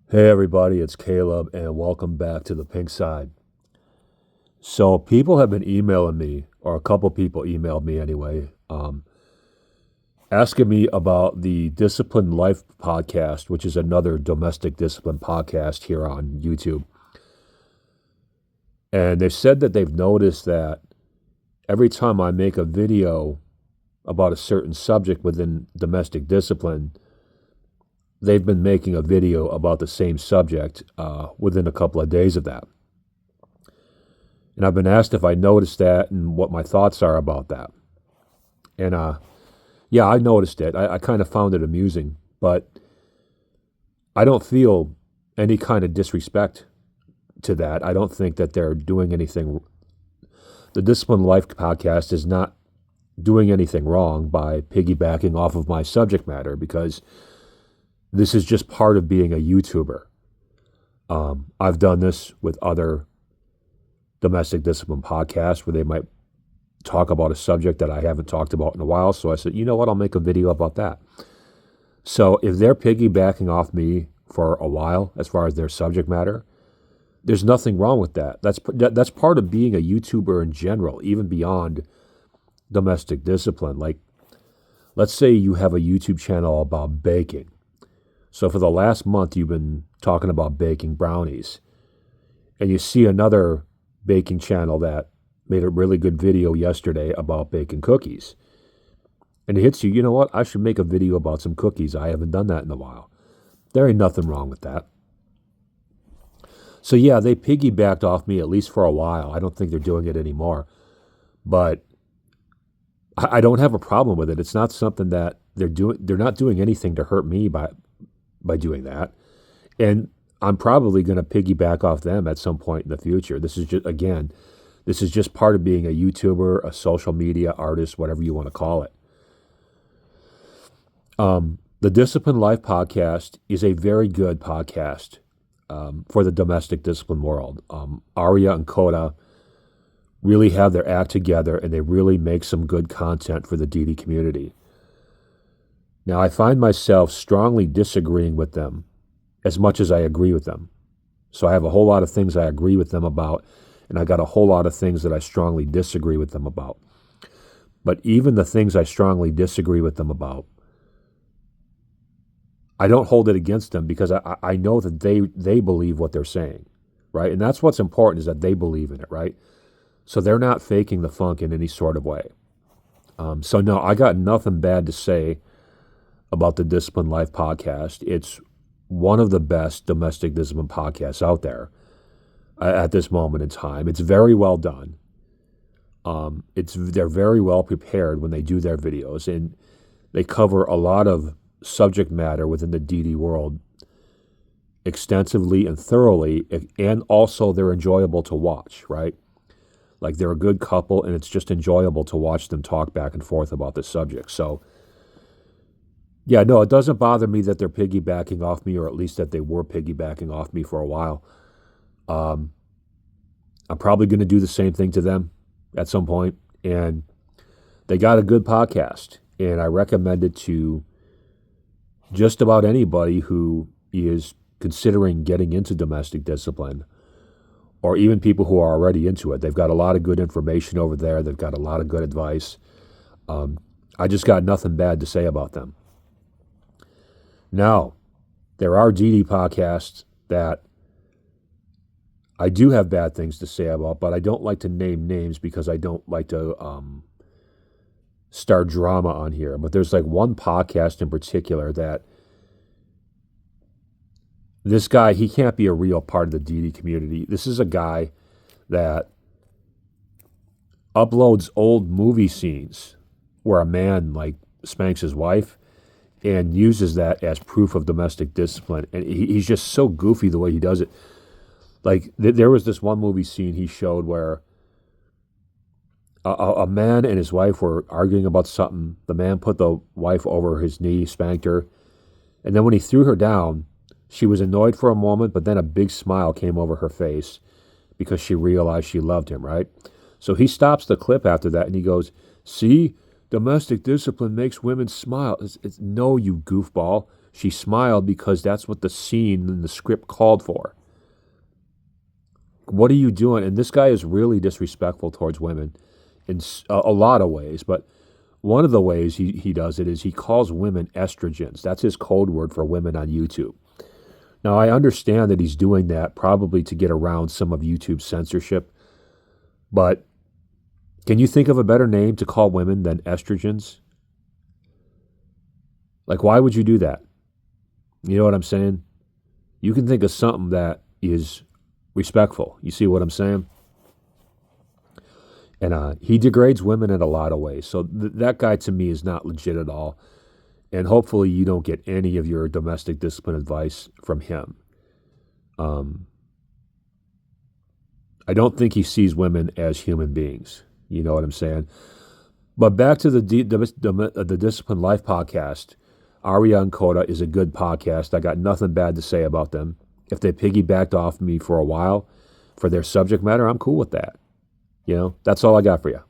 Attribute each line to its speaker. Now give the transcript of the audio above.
Speaker 1: Hey everybody, it's Caleb and welcome back to the Pink Side. So people have been emailing me, or a couple people emailed me anyway, asking me about the Disciplined Life podcast, which is another domestic discipline podcast here on YouTube. And they've said that they've noticed that every time I make a video about a certain subject within domestic discipline, they've been making a video about the same subject within a couple of days of that. And I've been asked if I noticed that and what my thoughts are about that. And yeah, I noticed it. I kind of found it amusing, but I don't feel any kind of disrespect to that. I don't think that they're doing anything. The Discipline Life podcast is not doing anything wrong by piggybacking off of my subject matter because this is just part of being a YouTuber. I've done this with other domestic discipline podcasts where they might talk about a subject that I haven't talked about in a while. So I said, you know what, I'll make a video about that. So if they're piggybacking off me for a while as far as their subject matter, there's nothing wrong with that. That's part of being a YouTuber in general, even beyond domestic discipline. Like, let's say you have a YouTube channel about baking. So for the last month, you've been talking about baking brownies, and you see another baking channel that made a really good video yesterday about baking cookies. And it hits you, you know what? I should make a video about some cookies. I haven't done that in a while. There ain't nothing wrong with that. So yeah, they piggybacked off me at least for a while. I don't think they're doing it anymore. But I don't have a problem with it. It's not something that they're doing. They're not doing anything to hurt me by doing that. And I'm probably going to piggyback off them at some point in the future. This is just part of being a YouTuber, a social media artist, whatever you want to call it. The Discipline Life podcast is a very good podcast for the domestic discipline world. Aria and Coda really have their act together, and they really make some good content for the DD community. Now, I find myself strongly disagreeing with them as much as I agree with them. So I have a whole lot of things I agree with them about, and I got a whole lot of things that I strongly disagree with them about. But even the things I strongly disagree with them about, I don't hold it against them because I know that they believe what they're saying, right? And that's what's important, is that they believe in it, right? So they're not faking the funk in any sort of way. So no, I got nothing bad to say about the Discipline Life podcast. It's one of the best domestic discipline podcasts out there at this moment in time. It's very well done. They're very well prepared when they do their videos, and they cover a lot of subject matter within the DD world extensively and thoroughly, and also they're enjoyable to watch, right? Like, they're a good couple, and it's just enjoyable to watch them talk back and forth about the subject. So yeah, no, it doesn't bother me that they're piggybacking off me, or at least that they were piggybacking off me for a while. I'm probably going to do the same thing to them at some point. And they got a good podcast, and I recommend it to just about anybody who is considering getting into domestic discipline, or even people who are already into it. They've got a lot of good information over there. They've got a lot of good advice. I just got nothing bad to say about them. Now, there are DD podcasts that I do have bad things to say about, but I don't like to name names because I don't like to start drama on here. But there's like one podcast in particular that this guy, he can't be a real part of the DD community. This is a guy that uploads old movie scenes where a man like spanks his wife and uses that as proof of domestic discipline. And he's just so goofy the way he does it. Like, there was this one movie scene he showed where a man and his wife were arguing about something. The man put the wife over his knee, spanked her. And then when he threw her down, she was annoyed for a moment, but then a big smile came over her face because she realized she loved him, right? So he stops the clip after that and he goes, "See, domestic discipline makes women smile." No, you goofball. She smiled because that's what the scene and the script called for. What are you doing? And this guy is really disrespectful towards women in a lot of ways, but one of the ways he does it is he calls women estrogens. That's his code word for women on YouTube. Now, I understand that he's doing that probably to get around some of YouTube's censorship, but can you think of a better name to call women than estrogens? Like, why would you do that? You know what I'm saying? You can think of something that is respectful. You see what I'm saying? And he degrades women in a lot of ways. So that guy to me is not legit at all. And hopefully you don't get any of your domestic discipline advice from him. I don't think he sees women as human beings. You know what I'm saying? But back to the Discipline Life podcast. Aria and Coda is a good podcast. I got nothing bad to say about them. If they piggybacked off me for a while for their subject matter, I'm cool with that. You know, that's all I got for you.